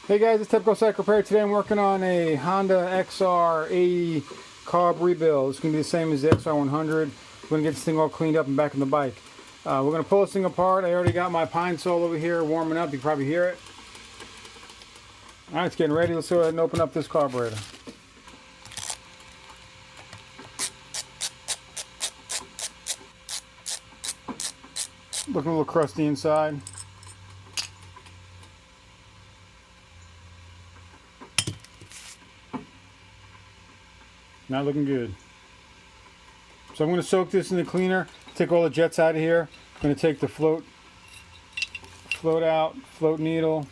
Hey guys, it's Typical Cycle Repair. Today I'm working on a Honda XR 80 carb rebuild. It's going to be the same as the XR 100. We're going to get this thing all cleaned up and back in the bike. We're going to pull this thing apart. I already got my pine sol over here warming up. You can probably hear it. Alright, it's getting ready. Let's go ahead and open up this carburetor. Looking a little crusty inside. Not looking good. So I'm going to soak this in the cleaner, take all the jets out of here. I'm going to take the float out, float needle.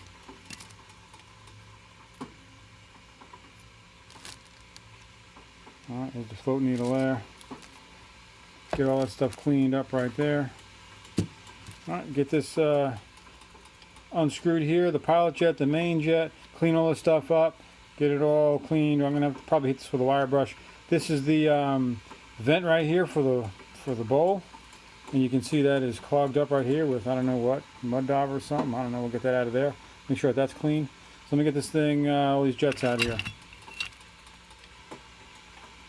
Alright, there's the float needle there. Get all that stuff cleaned up right there. Alright, get this unscrewed here, the pilot jet, the main jet, clean all this stuff up, get it all cleaned. I'm going to have to probably hit this with a wire brush. This is the vent right here for the bowl, and you can see that is clogged up right here with I don't know what, mud dauber or something. I don't know. We'll get that out of there. Make sure that's clean. So let me get this thing, all these jets out of here.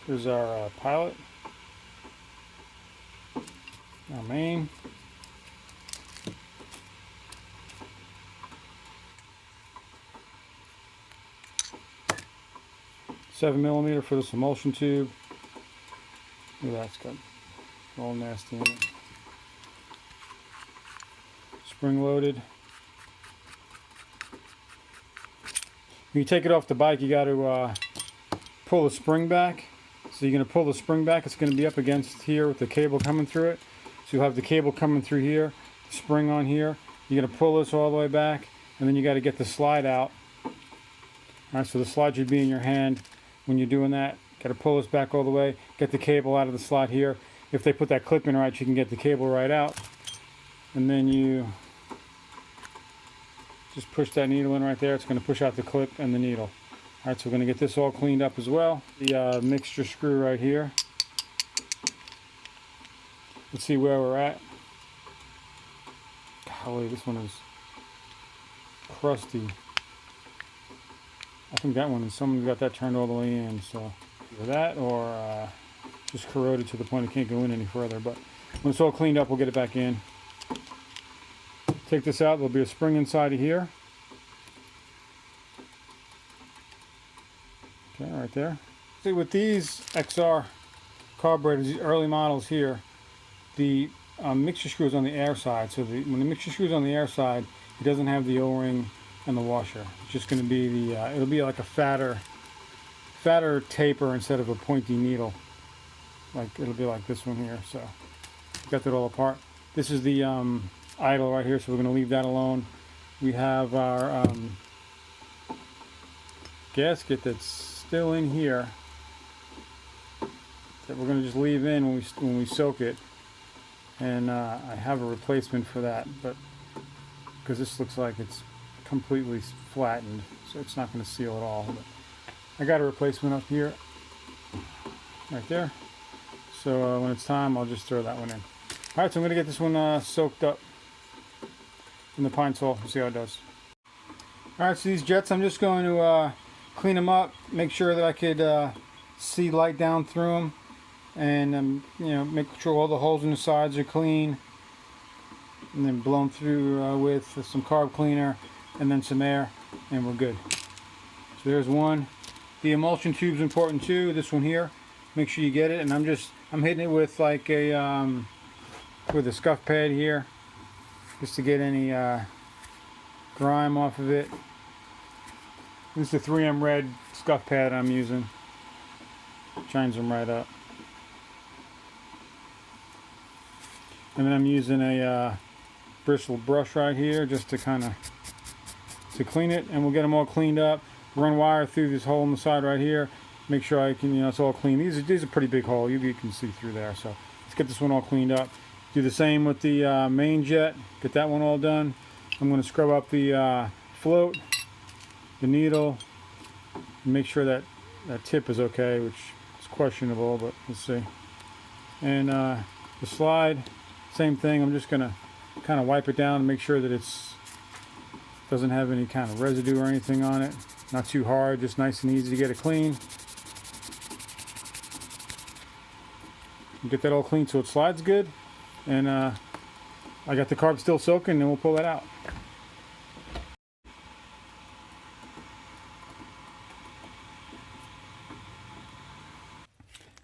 Here's our pilot, our main. $7mm for this emulsion tube. Look at that, it's got all nasty in it. Spring loaded. When you take it off the bike, you got to pull the spring back. So you're going to pull the spring back. It's going to be up against here with the cable coming through it. So you'll have the cable coming through here, the spring on here. You're going to pull this all the way back, and then you got to get the slide out. All right, so the slide should be in your hand. When you're doing that, got to pull this back all the way, get the cable out of the slot here. If they put that clip in right, you can get the cable right out. And then you just push that needle in right there. It's going to push out the clip and the needle. All right, so we're going to get this all cleaned up as well. The mixture screw right here. Let's see where we're at. Golly, this one is crusty. I think that one, someone got that turned all the way in, so either that or just corroded to the point it can't go in any further. But when it's all cleaned up, we'll get it back in. Take this out, there'll be a spring inside of here. Okay, right there. See, with these XR carburetors, these early models here, the mixture screw is on the air side. So when the mixture screw is on the air side, it doesn't have the O-ring and the washer. It's just going to be the it'll be like a fatter taper instead of a pointy needle. Like it'll be like this one here. So got that all apart. This is the idle right here, so we're going to leave that alone. We have our gasket that's still in here that we're going to just leave in when we soak it, and I have a replacement for that, but because this looks like it's completely flattened, so it's not going to seal at all. But I got a replacement up here, right there. So when it's time, I'll just throw that one in. All right, so I'm going to get this one soaked up in the pine sol and see how it does. All right, so these jets, I'm just going to clean them up, make sure that I could see light down through them, and you know, make sure all the holes in the sides are clean, and then blow them through with some carb cleaner and then some air, and we're good. So there's one. The emulsion tube is important too. This one here, make sure you get it. And I'm hitting it with like a with a scuff pad here, just to get any grime off of it. This is the 3M red scuff pad I'm using. Shines them right up. And then I'm using a bristle brush right here just to kind of clean it, and we'll get them all cleaned up. Run wire through this hole in the side right here. Make sure I can, it's all clean. These are pretty big hole. You can see through there. So let's get this one all cleaned up. Do the same with the main jet. Get that one all done. I'm going to scrub up the float, the needle, and make sure that tip is okay, which is questionable, but let's see. And the slide, same thing. I'm just going to kind of wipe it down and make sure that it's Doesn't have any kind of residue or anything on it. Not too hard, just nice and easy to get it clean. Get that all clean so it slides good. And I got the carb still soaking, and we'll pull that out.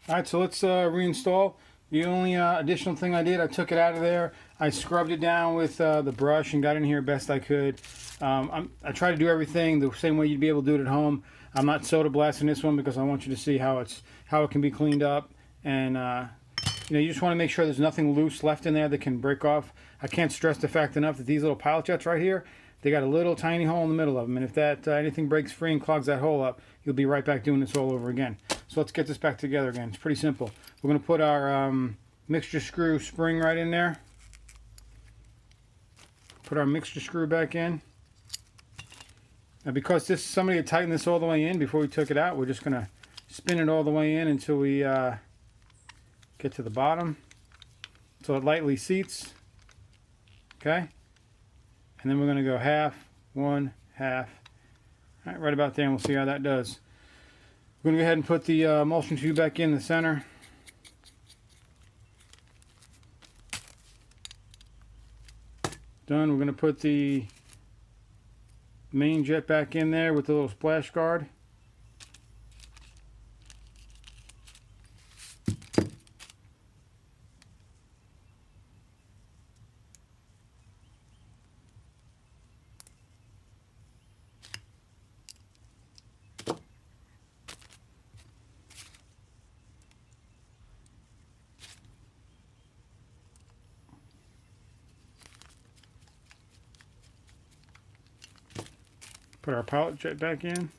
Alright, so let's reinstall. The only additional thing I did, I took it out of there. I scrubbed it down with the brush and got in here best I could. I try to do everything the same way you'd be able to do it at home. I'm not soda blasting this one because I want you to see how it can be cleaned up. And you know, you just want to make sure there's nothing loose left in there that can break off. I can't stress the fact enough that these little pilot jets right here, they got a little tiny hole in the middle of them. And if that anything breaks free and clogs that hole up, you'll be right back doing this all over again. So let's get this back together again. It's pretty simple. We're going to put our mixture screw spring right in there. Put our mixture screw back in. Now because somebody had tightened this all the way in before we took it out, we're just going to spin it all the way in until we get to the bottom. So it lightly seats. Okay? And then we're going to go half, one, half. All right, right about there, and we'll see how that does. We're going to go ahead and put the emulsion tube back in the center. Done. We're going to put the main jet back in there with the little splash guard. Put our pilot jet back in.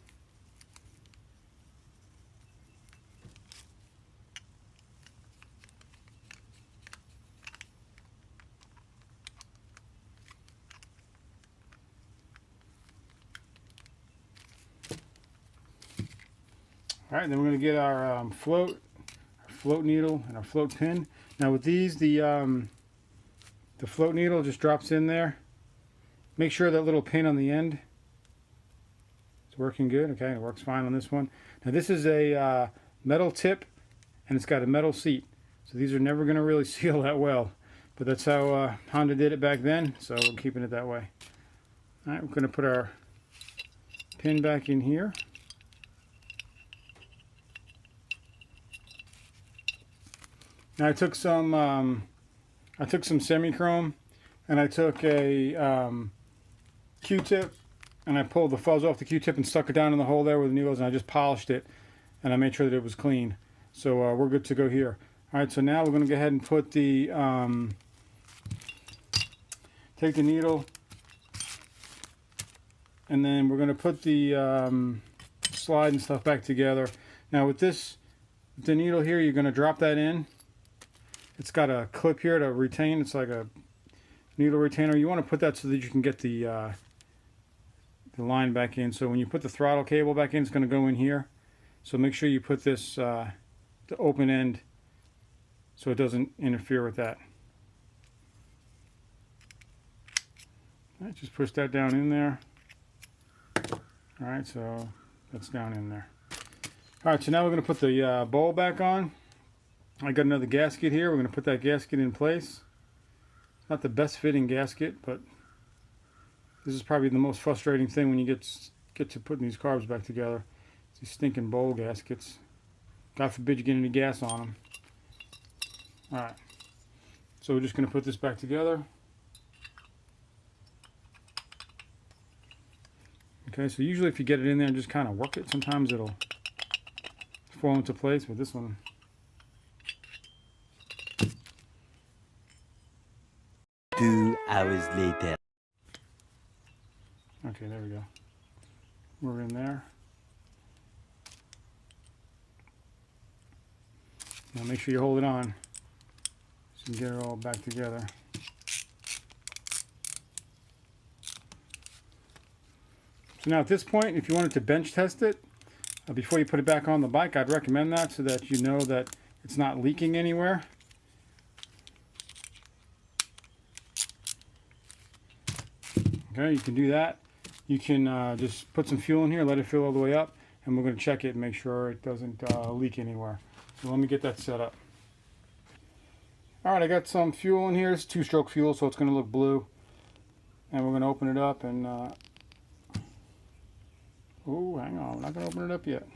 All right, then we're going to get our float needle, and our float pin. Now with these, the float needle just drops in there. Make sure that little pin on the end is working good. Okay, it works fine on this one. Now this is a metal tip, and it's got a metal seat. So these are never going to really seal that well. But that's how Honda did it back then, so we're keeping it that way. All right, we're going to put our pin back in here. Now I took some semi-chrome, and I took a Q-tip, and I pulled the fuzz off the Q-tip and stuck it down in the hole there with the needles, and I just polished it, and I made sure that it was clean. So we're good to go here. All right, so now we're going to go ahead and put the take the needle, and then we're going to put the slide and stuff back together. Now with this, the needle here, you're going to drop that in. It's got a clip here to retain. It's like a needle retainer. You want to put that so that you can get the line back in. So when you put the throttle cable back in, it's going to go in here. So make sure you put this the open end so it doesn't interfere with that. All right, just push that down in there. All right, so that's down in there. All right, so now we're going to put the bowl back on. I got another gasket here. We're going to put that gasket in place. Not the best fitting gasket, but this is probably the most frustrating thing when you get to putting these carbs back together. These stinking bowl gaskets. God forbid you get any gas on them. Alright, so we're just going to put this back together. Okay, so usually if you get it in there and just kind of work it, sometimes it'll fall into place, but this one... Two hours later. Okay, there we go. We're in there. Now make sure you hold it on so you can get it all back together. So now at this point, if you wanted to bench test it, before you put it back on the bike, I'd recommend that so that you know that it's not leaking anywhere. Okay, you can do that. you can just put some fuel in here, let it fill all the way up, and we're going to check it and make sure it doesn't leak anywhere. So let me get that set up. Alright, I got some fuel in here. It's 2-stroke fuel, so it's going to look blue. And we're going to open it up and... oh, hang on. We're not going to open it up yet.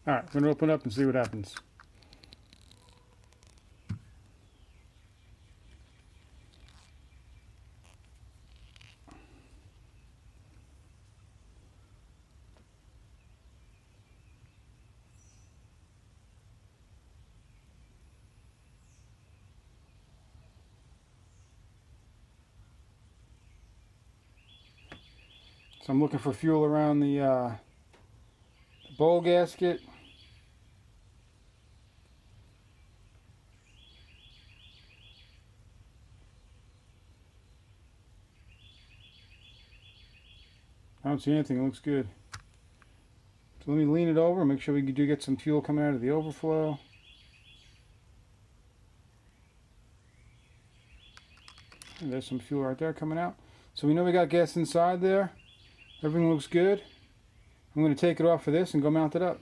Alright, we're going to open it up and see what happens. So I'm looking for fuel around the bowl gasket. I don't see anything. It looks good. So let me lean it over, make sure we do get some fuel coming out of the overflow. And there's some fuel right there coming out. So we know we got gas inside there. Everything looks good. I'm going to take it off of this and go mount it up.